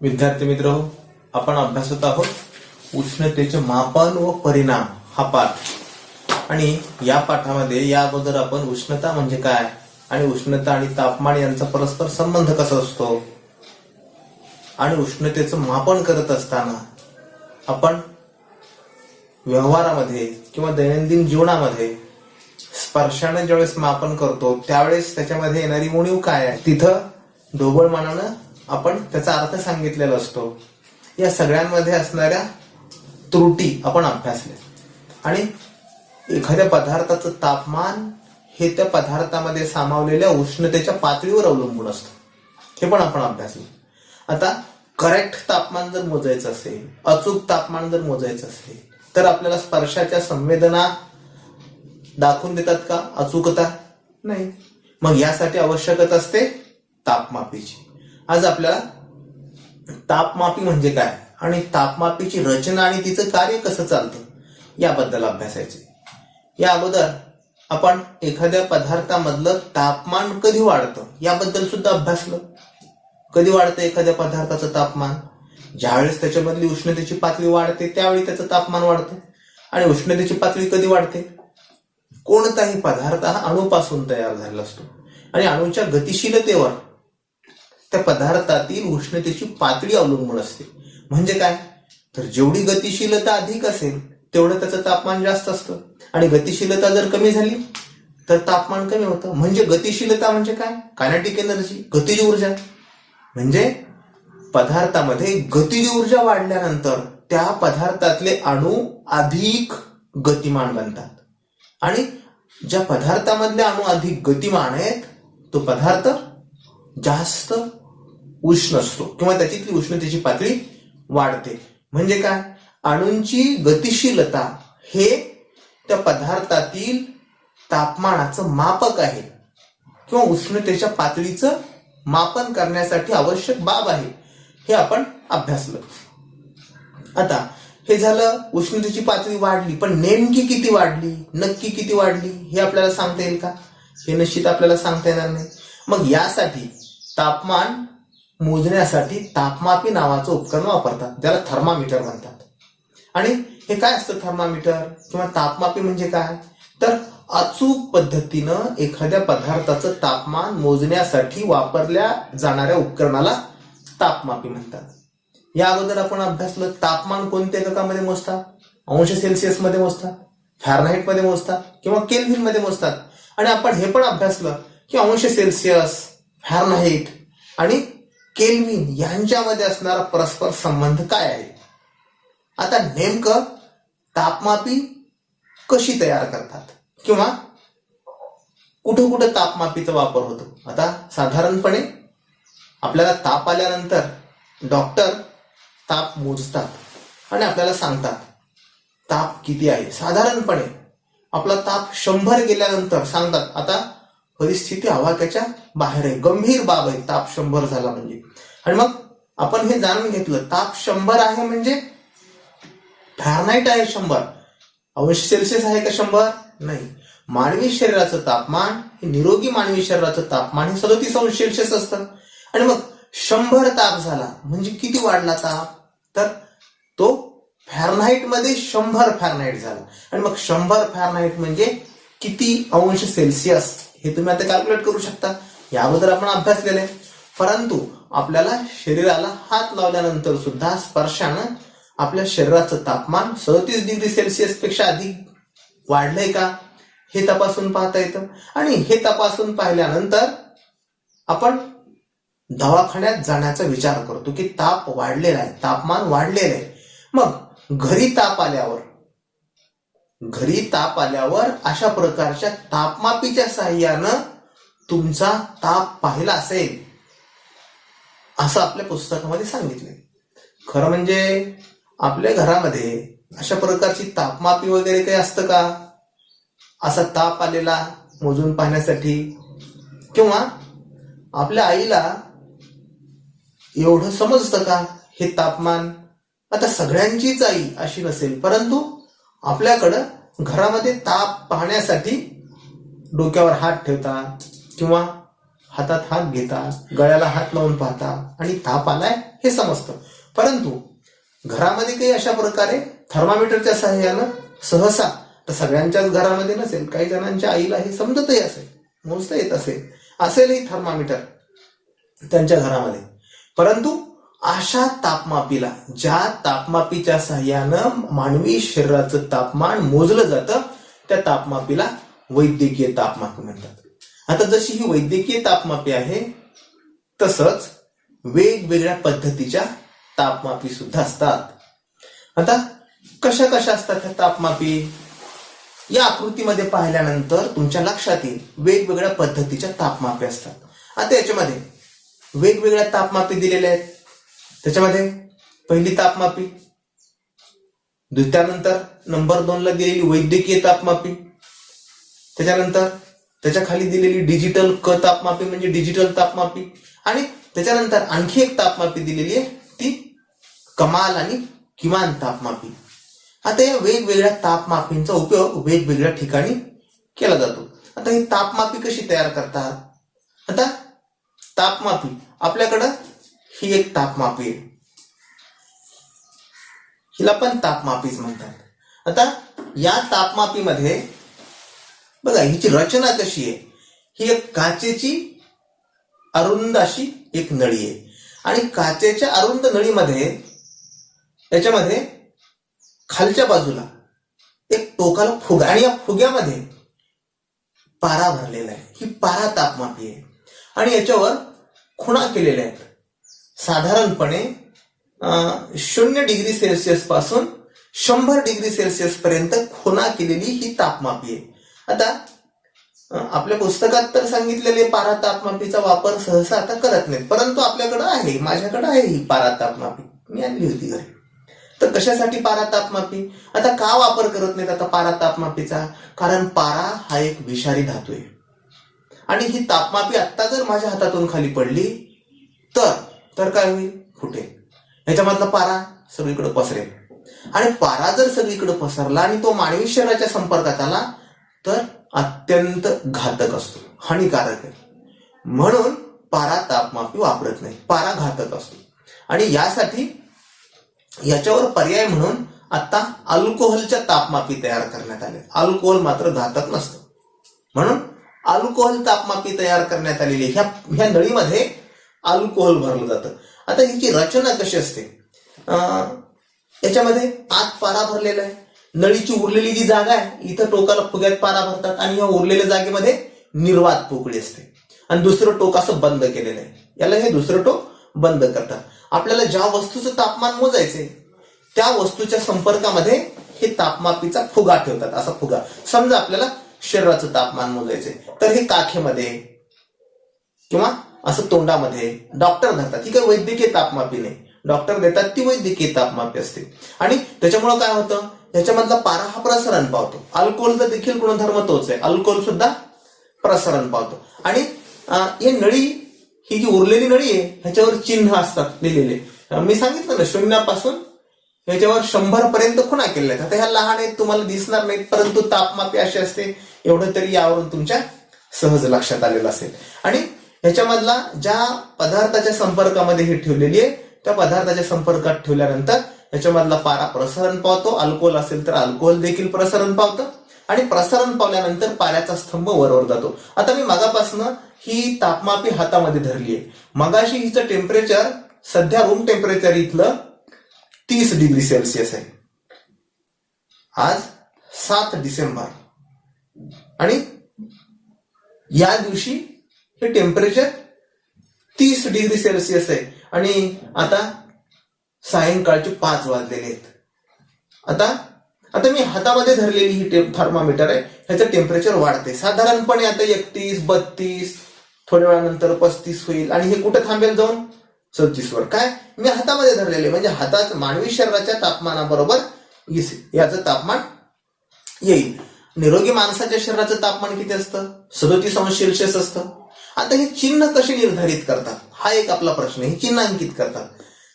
विद्यार्थी मित्र हो, आपण अभ्यासत आहोत उष्णतेचे मापन व परिणाम हा पाठ। आणि या पाठामध्ये या अगोदर आपण उष्णता म्हणजे काय आणि उष्णता आणि तापमान यांचा परस्पर संबंध कसा असतो आणि उष्णतेचं मापन करत असताना आपण व्यवहारामध्ये किंवा दैनंदिन जीवनामध्ये स्पर्शाने ज्यावेळेस मापन करतो त्यावेळेस त्याच्यामध्ये येणारी उणीव काय आहे, तिथं ढोबळमानानं आपण त्याचा अर्थ सांगितलेला असतो। या सगळ्यांमध्ये असणाऱ्या त्रुटी आपण अभ्यासल्या आणि एखाद्या पदार्थाचं तापमान हे त्या पदार्थामध्ये सामावलेल्या उष्णतेच्या पातळीवर अवलंबून असतं, हे पण आपण अभ्यासलं। आता करेक्ट तापमान जर मोजायचं असेल, अचूक तापमान जर मोजायचं असेल तर आपल्याला स्पर्शाच्या संवेदना दाखवून देतात का अचूकता? नाही। मग यासाठी आवश्यकता असते तापमापीची। आज आपल्याला तापमापी म्हणजे काय आणि तापमापीची रचना आणि तिचं कार्य कसं चालतं याबद्दल अभ्यासायचे। या अगोदर आपण एखाद्या पदार्थामधलं तापमान कधी वाढतं याबद्दल सुद्धा अभ्यासलं। कधी वाढतं एखाद्या पदार्थाचं तापमान? ज्यावेळेस त्याच्यामधली उष्णतेची पातळी वाढते त्यावेळी त्याचं तापमान वाढतं। आणि उष्णतेची पातळी कधी वाढते? कोणताही पदार्थ हा अणूपासून तयार झालेला असतो आणि अणूच्या गतिशीलतेवर त्या पदार्थातील उष्णतेची पातळी अवलंबून असते। म्हणजे काय तर जेवढी गतिशीलता अधिक असेल तेवढं त्याचं तापमान जास्त असतं आणि गतिशीलता जर कमी झाली तर तापमान कमी होतं। म्हणजे गतिशीलता म्हणजे काय? कायनेटिक एनर्जी, गतिज ऊर्जा। म्हणजे पदार्थामध्ये गतिज ऊर्जा वाढल्यानंतर त्या पदार्थातले अणू अधिक गतिमान बनतात आणि ज्या पदार्थामधले अणू अधिक गतिमान आहेत तो पदार्थ जास्त उष्ण असतो किंवा त्याची उष्णतेची पातळी वाढते। म्हणजे काय? अणूंची गतिशीलता हे त्या पदार्थातील तापमानाचं मापक आहे किंवा उष्णतेच्या पातळीचं मापन करण्यासाठी आवश्यक बाब आहे, हे आपण अभ्यासलं। आता हे झालं उष्णतेची पातळी वाढली, पण नेमकी किती वाढली, नक्की किती वाढली हे आपल्याला सांगता येईल का? हे निश्चित आपल्याला सांगता येणार नाही। मग यासाठी तापमान मोजण्यासाठी तापमापी नावाचं उपकरण वापरतात, ज्याला थर्मामीटर म्हणतात। आणि हे काय असतं थर्मामीटर किंवा तापमापी म्हणजे काय तर अचूक पद्धतीनं एखाद्या पदार्थाचं तापमान मोजण्यासाठी वापरल्या जाणाऱ्या उपकरणाला तापमापी म्हणतात। या अगोदर आपण अभ्यासलं तापमान कोणत्या एककामध्ये मोजतात? अंश सेल्सिअस मध्ये मोजतात, फॅरनहाइट मध्ये मोजतात किंवा केल्व्हिन मध्ये मोजतात। आणि आपण हे पण अभ्यासलं की अंश सेल्सिअस, फॅरनहाइट आणि केल्व्हिन यांच्यामध्ये असणारा परस्पर संबंध काय आहे। आता नेमकं तापमापी कशी तयार करतात किंवा कुठं कुठं तापमापीचा वापर होतो? आता साधारणपणे आपल्याला ताप आल्यानंतर डॉक्टर ताप मोजतात आणि आपल्याला सांगतात ताप किती आहे। साधारणपणे आपला ताप 100 गेल्यानंतर सांगतात आता परिस्थिती आवाक्याच्या बाहेर आहे, गंभीर बाब आहे, ताप 100 झाला म्हणजे। आणि मग आपण हे जाणून घेतलं ताप 100 आहे म्हणजे फॅरनहाइट आहे 100, अंश सेल्सिअस आहे का 100? नाही। मानवी शरीराचं तापमान हे निरोगी मानवी शरीराचं तापमान हे 37 अंश सेल्सिअस असतं। आणि मग 100 ताप झाला म्हणजे किती वाढला ताप तर तो फॅरनहाइट मध्ये 100 फॅरनहाइट झाला। आणि मग 100 फॅरनहाइट म्हणजे किती अंश सेल्सिअस हे तुम्ही आता कॅल्क्युलेट करू शकता, या अगोदर आपण अभ्यासलेलं आहे। परंतु आपल्याला शरीराला हात लावल्यानंतर सुद्धा स्पर्शानं आपल्या शरीराचं तापमान 37 डिग्री सेल्सिअस पेक्षा अधिक वाढलंय का हे तपासून पाहता येतं। आणि हे तपासून पाहिल्यानंतर आपण दवाखान्यात जाण्याचा विचार करतो की ताप वाढलेला आहे, तापमान वाढलेलं आहे। मग घरी ताप आल्यावर अशा प्रकारच्या तापमापीच्या साहाय्यानं तुमचा ताप पाहिला असेल असं आपल्या पुस्तकामध्ये सांगितलंय। खरं म्हणजे आपल्या घरामध्ये अशा प्रकारची तापमापी वगैरे काही असतं का? असा ताप आलेला मोजून पाहण्यासाठी किंवा आपल्या आईला एवढं समजतं का हे तापमान? आता सगळ्यांचीच आई अशी नसेल, परंतु आपल्याकडं घरामध्ये ताप पाहण्यासाठी डोक्यावर हात ठेवतात किंवा हातात हात घेता, गळ्याला हात लावून पाहता आणि ताप आलाय हे समजतं. परंतु घरामध्ये काही अशा प्रकारे थर्मामीटरच्या सहाय्यानं सहसा, तर सगळ्यांच्याच घरामध्ये नसेल, काही जणांच्या आईला हे समजतही असेल, मोजता येत असेलही थर्मामीटर त्यांच्या घरामध्ये. परंतु अशा तापमापीला, ज्या तापमापीच्या सहाय्यानं मानवी शरीराचं तापमान मोजलं जातं, त्या तापमापीला वैद्यकीय तापमापी म्हणतात. आता जशी ही वैद्यकीय तापमापी आहे, तसंच वेगवेगळ्या पद्धतीच्या तापमापी सुद्धा असतात. आता कशा कशा असतात ह्या तापमापी? या आकृतीमध्ये पाहिल्यानंतर तुमच्या लक्षात येईल वेगवेगळ्या पद्धतीच्या तापमापी असतात. आता याच्यामध्ये वेगवेगळ्या तापमापी दिलेल्या आहेत. त्याच्यामध्ये पहिली तापमापी, त्यानंतर नंबर 2 ला दिलेली वैद्यकीय तापमापी, त्याच्यानंतर त्याच्या खाली दिलेली डिजिटल तापमापी म्हणजे डिजिटल तापमापी, आणि त्याच्यानंतर आणखी एक तापमापी दिलेली आहे ती कमाल आणि किमान तापमापी. आता या वेगवेगळ्या तापमापींचा उपयोग वेगवेगळ्या ठिकाणी केला जातो. आता ही तापमापी कशी तयार करतात? आता तापमापी, आपल्याकडं ही एक तापमापी आहे, हिला पण तापमापीच म्हणतात. आता या तापमापीमध्ये बघा हिची रचना कशी आहे. ही एक काचेची अरुंद अशी एक नळी आहे, आणि काचेच्या अरुंद नळीमध्ये याच्यामध्ये खालच्या बाजूला एक टोकाला फुगा, आणि या फुग्यामध्ये पारा भरलेला आहे. ही पारा तापमापी आहे, आणि याच्यावर खुणा केलेल्या आहेत. साधारणपणे 0 डिग्री सेल्सिअस पासून 100 डिग्री सेल्सिअस पर्यंत खुणा केलेली ही तापमापी आहे. आता आपल्या पुस्तकात तर सांगितलेले पारा तापमापीचा वापर सहसा आता करत नाहीत, परंतु आपल्याकडे आहे, माझ्याकडे आहे ही पारा तापमापी, मी आणली होती घरी. तर कशासाठी पारा तापमापी? आता का वापर करत नाहीत आता पारा तापमापीचा? कारण पारा हा एक विषारी धातू आहे, आणि ही तापमापी आत्ता जर माझ्या हातातून खाली पडली तर काय होईल? फुटेल. याच्यामधला पारा सगळीकडे पसरेल, आणि पारा जर सगळीकडे पसरला आणि तो मानवी शरीराच्या संपर्कात आला तर अत्यंत घातक असतो, हानिकारक आहे. म्हणून पारा तापमापी वापरत नाही, पारा घातक असतो. आणि यासाठी याच्यावर पर्याय म्हणून आता अल्कोहोलच्या तापमापी तयार करण्यात आले. अल्कोहोल मात्र घातक नसतं, म्हणून अल्कोहोल तापमापी तयार करण्यात आलेली. ह्या नळीमध्ये अल्कोहोल भरलं जातं. आता हिची रचना कशी असते? याच्यामध्ये आत पारा भरलेला आहे, नळीची उरलेली जी जागा आहे इथं टोकाला फुग्यात पारा भरतात, आणि या उरलेल्या जागेमध्ये निर्वात पोकळी असते, आणि दुसरं टोक असं बंद केलेलं आहे, याला हे दुसरं टोक बंद करतात. आपल्याला ज्या वस्तूचं तापमान मोजायचंय त्या वस्तूच्या संपर्कामध्ये हे तापमापीचा फुगा ठेवतात. असा फुगा, समजा आपल्याला शरीराचं तापमान मोजायचंय तर हे काखेमध्ये किंवा असं तोंडामध्ये डॉक्टर धरतात. ही काही वैद्यकीय तापमापी नाही, डॉक्टर देतात ती वैद्यकीय तापमापी असते. आणि त्याच्यामुळे काय होतं, याच्यामधला पारा हा प्रसरण पावतो. अल्कोहोलचा देखील गुणधर्म तोच आहे, अल्कोहोल सुद्धा प्रसरण पावतो. आणि ही नळी, ही जी उरलेली नळी आहे ह्याच्यावर चिन्ह असतात लिहिलेले. मी सांगितलं ना 0 पासून ह्याच्यावर 100 पर्यंत खुणा केलेल्या आहेत. आता ह्या लहान आहेत, तुम्हाला दिसणार नाहीत, परंतु तापमापी अशी असते, एवढं तरी यावरून तुमच्या सहज लक्षात आलेलं असेल. आणि ह्याच्यामधला ज्या पदार्थाच्या संपर्कामध्ये ही ठेवलेली आहे त्या पदार्थाच्या संपर्कात ठेवल्यानंतर ह्याच्यामधला पारा प्रसरण पावतो. अल्कोहोल असेल तर अल्कोहोल देखील प्रसरण पावतं, आणि प्रसरण पावल्यानंतर पाऱ्याचा स्तंभ वरवर जातो. आता मी मगापासून ही तापमापी हातामध्ये धरली आहे. मगाशी हिचं टेम्परेचर सध्या रूम टेम्परेचर इथलं 30 डिग्री सेल्सिअस आहे. आज 7 डिसेंबर, आणि या दिवशी हे टेम्परेचर 30 डिग्री सेल्सिअस आहे, आणि आता सायंकाळचे 5 वाजलेले आहेत. आता मी हातामध्ये धरलेली ही थर्मामीटर आहे, ह्याचं टेम्परेचर वाढते. साधारणपणे आता 31, 32, थोड्या वेळानंतर 35 होईल, आणि हे कुठं थांबेल? जाऊन 34 वर. काय? मी हातामध्ये धरलेले, म्हणजे हातात मानवी शरीराच्या तापमानाबरोबर याचं तापमान येईल. निरोगी माणसाच्या शरीराचं तापमान किती असतं? 37 अंश सेल्सिअस असतं. आता हे चिन्ह कसे निर्धारित करतात हा एक आपला प्रश्न आहे. हे चिन्हांकित करतात.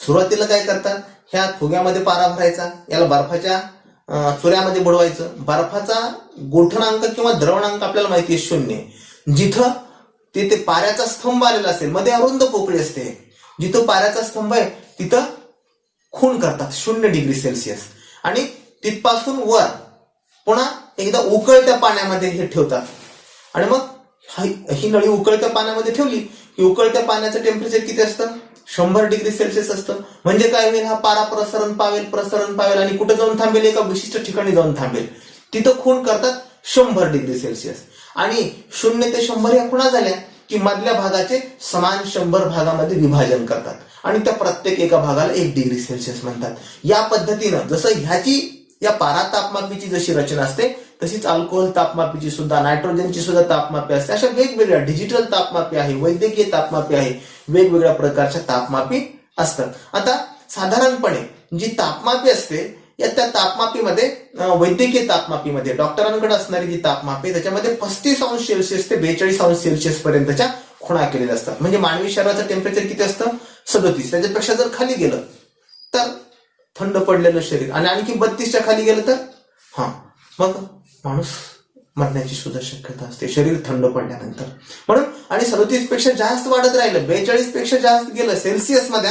सुरुवातीला काय करतात? ह्या फुग्यामध्ये पारा भरायचा, याला बर्फाच्या चुऱ्यामध्ये बुडवायचं. बर्फाचा गोठणांक किंवा द्रवणांक आपल्याला माहिती आहे 0. जिथं ते पाऱ्याचा स्तंभ आलेला असेल, मध्ये अरुंद पोकळी असते, जिथं पाऱ्याचा स्तंभ आहे तिथं खून करतात 0°C आणि तिथपासून वर पुन्हा एकदा उकळत्या पाण्यामध्ये हे ठेवतात आणि मग ही नळी उकळत्या पाण्यामध्ये ठेवली की उकळत्या पाण्याचं टेम्परेचर किती असतं? 100°C असतं. म्हणजे काय होईल? हा पारा प्रसरण पावेल आणि कुठे जाऊन थांबेल? एका विशिष्ट ठिकाणी जाऊन थांबेल. तिथं खून करतात 100°C आणि 0 ते 100 या खुणा झाल्या की मधल्या भागाचे समान 100 भागामध्ये विभाजन करतात आणि त्या प्रत्येक एका भागाला 1°C म्हणतात. या पद्धतीनं जसं ह्याची या पारा तापमापीची जशी रचना असते तशीच अल्कोहोल तापमापीची सुद्धा, नायट्रोजनची सुद्धा तापमापी असते. अशा वेगवेगळ्या डिजिटल तापमापी आहे, वैद्यकीय तापमापी आहे, वेगवेगळ्या प्रकारच्या तापमापी असतात. आता साधारणपणे जी तापमापी असते या त्या तापमापीमध्ये वैद्यकीय तापमापीमध्ये डॉक्टरांकडे असणारी जी तापमापी त्याच्यामध्ये 35°C ते 42°C पर्यंतच्या खुणा केलेल्या असतात. म्हणजे मानवी शरीराचं टेम्परेचर किती असतं? 37. त्याच्यापेक्षा जर खाली गेलं तर थंड पडलेलं शरीर आणि आणखी 32च्या खाली गेलं तर मग माणूस मरण्याची सुद्धा शक्यता असते शरीर थंड पडल्यानंतर. म्हणून आणि 37 पेक्षा जास्त वाढत राहिलं, 42 पेक्षा जास्त गेलं सेल्सिअस मध्ये,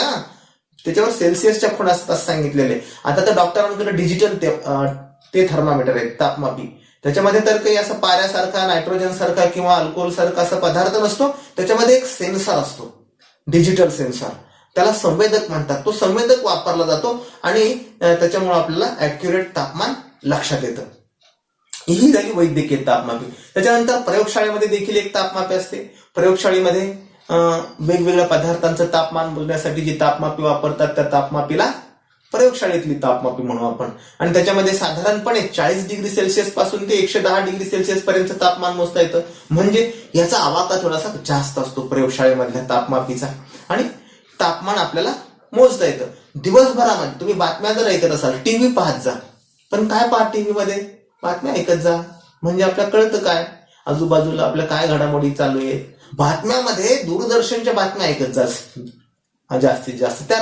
त्याच्यावर सेल्सिअसच्या खुणा असतात सांगितलेले. आता तर डॉक्टरांकडे डिजिटल ते थर्मामीटर आहेत तापमापी. त्याच्यामध्ये तर काही असं पाऱ्यासारखा, नायट्रोजन सारखा किंवा अल्कोहोल सारखा असा पदार्थ नसतो. त्याच्यामध्ये एक सेन्सर असतो, डिजिटल सेन्सर, त्याला संवेदक म्हणतात. तो संवेदक वापरला जातो आणि त्याच्यामुळे आपल्याला ऍक्युरेट तापमान लक्षात येतं. ही झाली वैद्यकीय तापमापी. त्याच्यानंतर प्रयोगशाळेमध्ये देखील एक तापमापी असते. प्रयोगशाळेमध्ये वेगवेगळ्या पदार्थांचं तापमान मोजण्यासाठी जी तापमापी वापरतात त्या तापमापीला प्रयोगशाळेतली तापमापी म्हणू आपण. आणि त्याच्यामध्ये साधारणपणे 40°C पासून ते 110°C पर्यंत तापमान मोजता येतं. म्हणजे याचा आवाका थोडासा जास्त असतो प्रयोगशाळेमधल्या तापमापीचा आणि तापमान आपल्याला मोजता येतं. दिवसभरामध्ये तुम्ही बातम्या जर ऐकत असाल, टीव्ही पाहत जा, पण काय पाहत टीव्ही मध्ये? बातम्या ऐकत जा, म्हणजे आपल्याला कळतं काय आजूबाजूला आपल्या काय घडामोडी चालू आहेत. बातम्यामध्ये दूरदर्शनच्या बातम्या ऐकत जा जास्तीत जास्त, त्या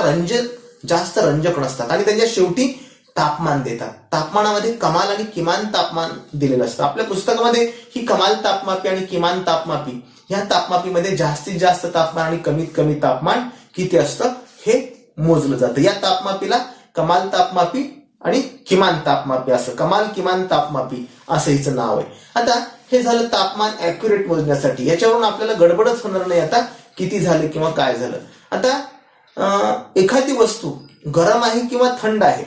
जास्त रंजक नसतात आणि त्यांच्या शेवटी तापमान देतात. तापमानामध्ये कमाल आणि किमान तापमान दिलेलं असतं. आपल्या पुस्तकामध्ये ही कमाल तापमापी आणि किमान तापमापी या तापमापीमध्ये जास्तीत जास्त तापमान आणि कमीत कमी तापमान किती असतं हे मोजलं जातं. या तापमापीला कमाल तापमापी आणि किमान तापमापी असं, कमाल किमान तापमापी असं हिचं नाव आहे. आता हे झालं तापमान ऍक्युरेट मोजण्यासाठी. याच्यावरून आपल्याला गडबडच होणार नाही आता किती झालं किंवा काय झालं. आता एखादी वस्तू गरम आहे किंवा थंड आहे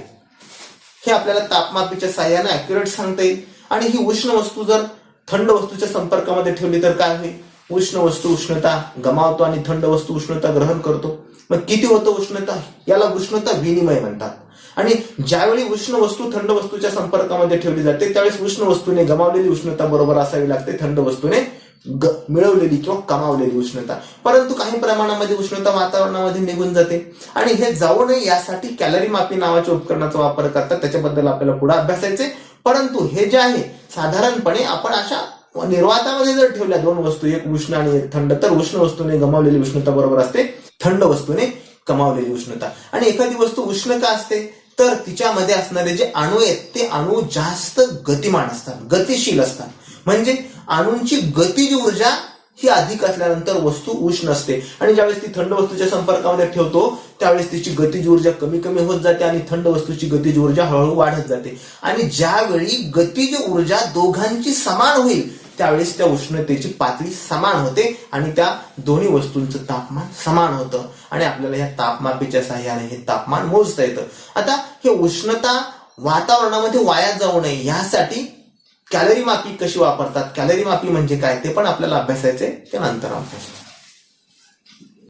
हे आपल्याला तापमापीच्या साह्याने ऍक्युरेट सांगता येईल. आणि ही उष्ण वस्तू जर थंड वस्तूच्या संपर्कामध्ये ठेवली तर काय होईल? उष्ण वस्तू उष्णता गमावतो आणि थंड वस्तू उष्णता ग्रहण करतो. मग किती होतं उष्णता? याला उष्णता विनिमय म्हणतात. आणि ज्यावेळी उष्ण वस्तू थंड वस्तूच्या संपर्कामध्ये ठेवली जाते त्यावेळेस उष्ण वस्तूने गमावलेली उष्णता बरोबर असावी लागते थंड वस्तूने मिळवलेली किंवा कमावलेली उष्णता. परंतु काही प्रमाणामध्ये उष्णता वातावरणामध्ये निघून जाते आणि हे जाऊ नये यासाठी कॅलरी मापी नावाच्या उपकरणाचा वापर करतात. त्याच्याबद्दल आपल्याला पुढे अभ्यासायचे. परंतु हे जे आहे साधारणपणे आपण अशा निर्वातामध्ये जर ठेवल्या दोन वस्तू, एक उष्ण आणि एक थंड, तर उष्ण वस्तूने गमावलेली उष्णता बरोबर असते थंड वस्तूने कमावलेली उष्णता. आणि एखादी वस्तू उष्ण का असते? तर तिच्यामध्ये असणारे जे अणू आहेत ते अणू जास्त गतिमान असतात, गतिशील असतात. म्हणजे अणूंची गतिज ऊर्जा ही अधिक असल्यानंतर वस्तू उष्ण असते आणि ज्यावेळेस ती थंड वस्तूच्या संपर्कामध्ये ठेवतो त्यावेळेस तिची गतिज ऊर्जा कमी कमी होत जाते आणि थंड वस्तूची गतिज ऊर्जा हळूहळू वाढत जाते. आणि ज्यावेळी गतिज ऊर्जा दोघांची समान होईल त्यावेळेस त्या उष्णतेची पातळी समान होते आणि त्या दोन्ही वस्तूंचं तापमान समान होतं आणि आपल्याला या तापमापीच्या साहाय्याने हे तापमान मोजता येतं. आता हे उष्णता वातावरणामध्ये वाया जाऊ नये यासाठी कॅलरी मापी कशी वापरतात, कॅलरी मापी म्हणजे काय ते पण आपल्याला अभ्यासायचे, ते नंतर अभ्यास.